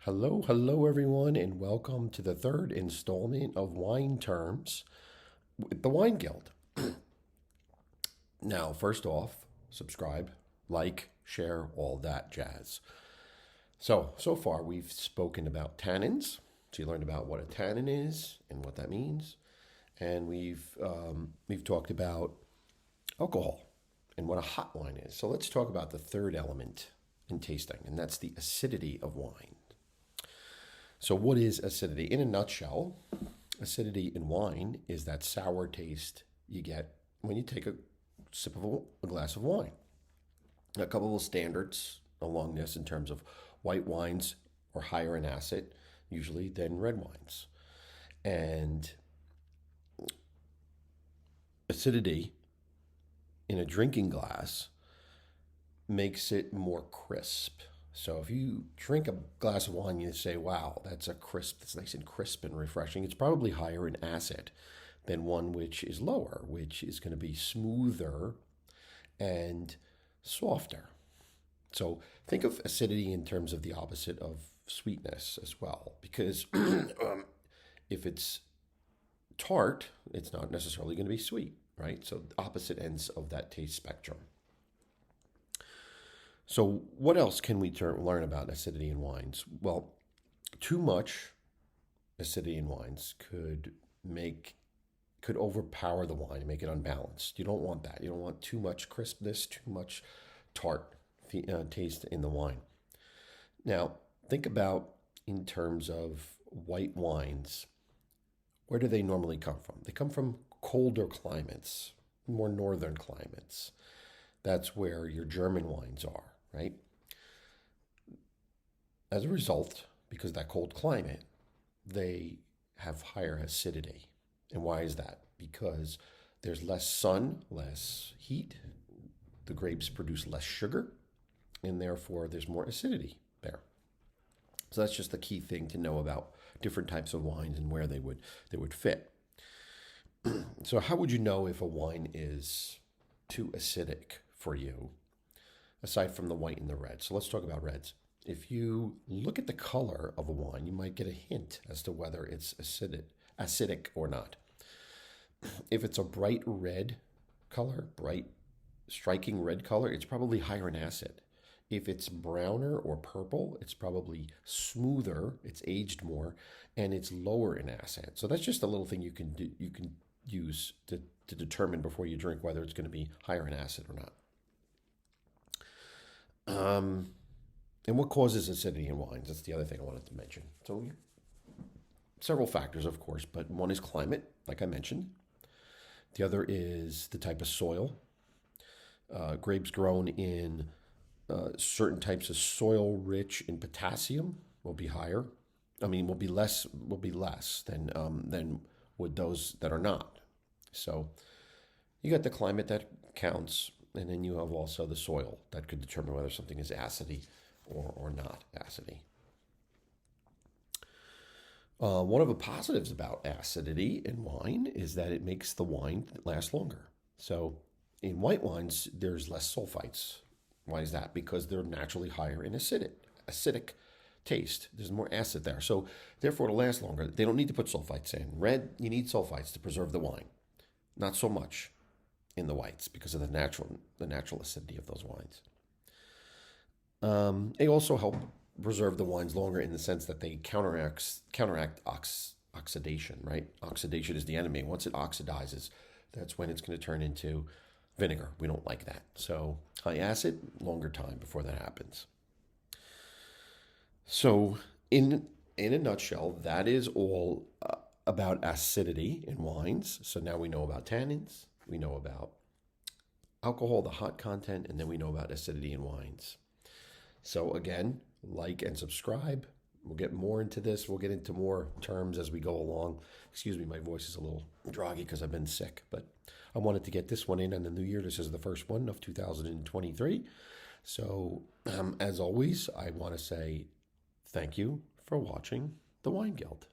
Hello everyone, and welcome to the third installment of Wine Terms with the Wine Guild. Now, first off, subscribe, like, share, all that jazz. So far we've spoken about tannins. So you learned about what a tannin is and what that means, and we've talked about alcohol and what a hot wine is. So let's talk about the third element in tasting, and that's the acidity of wine. So what is acidity? In a nutshell, acidity in wine is that sour taste you get when you take a sip of a glass of wine. A couple of standards along this in terms of white wines are higher in acid usually than red wines. And acidity in a drinking glass makes it more crisp. So if you drink a glass of wine, you say, wow, that's nice and crisp and refreshing. It's probably higher in acid than one which is lower, which is going to be smoother and softer. So think of acidity in terms of the opposite of sweetness as well, because if it's tart, it's not necessarily going to be sweet, right? So opposite ends of that taste spectrum. So what else can we learn about acidity in wines? Well, too much acidity in wines could overpower the wine and make it unbalanced. You don't want that. You don't want too much crispness, too much tart taste in the wine. Now, think about in terms of white wines, where do they normally come from? They come from colder climates, more northern climates. That's where your German wines are. Right? As a result, because of that cold climate, they have higher acidity. And why is that? Because there's less sun, less heat. The grapes produce less sugar, and therefore there's more acidity there. So that's just the key thing to know about different types of wines and where they would fit. So how would you know if a wine is too acidic for you? Aside from the white and the red. So let's talk about reds. If you look at the color of a wine, you might get a hint as to whether it's acidic or not. If it's a bright red color, bright striking red color, it's probably higher in acid. If it's browner or purple, it's probably smoother, it's aged more, and it's lower in acid. So that's just a little thing you can use to determine before you drink whether it's going to be higher in acid or not. And what causes acidity in wines? That's the other thing I wanted to mention. So several factors, of course, but one is climate, like I mentioned. The other is the type of soil. Grapes grown in certain types of soil rich in potassium will be higher. Will be less than would those that are not. So you got the climate that counts. And then you have also the soil that could determine whether something is acidy or not acidy. One of the positives about acidity in wine is that it makes the wine last longer. So in white wines, there's less sulfites. Why is that? Because they're naturally higher in acidic taste. There's more acid there. So therefore, it'll last longer. They don't need to put sulfites in. Red, you need sulfites to preserve the wine. Not so much in the whites because of the natural acidity of those wines. They also help preserve the wines longer in the sense that they counteract oxidation, right? Oxidation is the enemy. Once it oxidizes, that's when it's going to turn into vinegar. We don't like that. So high acid, longer time before that happens. So in a nutshell, that is all about acidity in wines. So now we know about tannins. We know about alcohol, the hot content, and then we know about acidity in wines. So again, like and subscribe. We'll get more into this. We'll get into more terms as we go along. Excuse me, my voice is a little droggy because I've been sick, but I wanted to get this one in on the new year. This is the first one of 2023. So as always, I want to say thank you for watching The Wine Guild.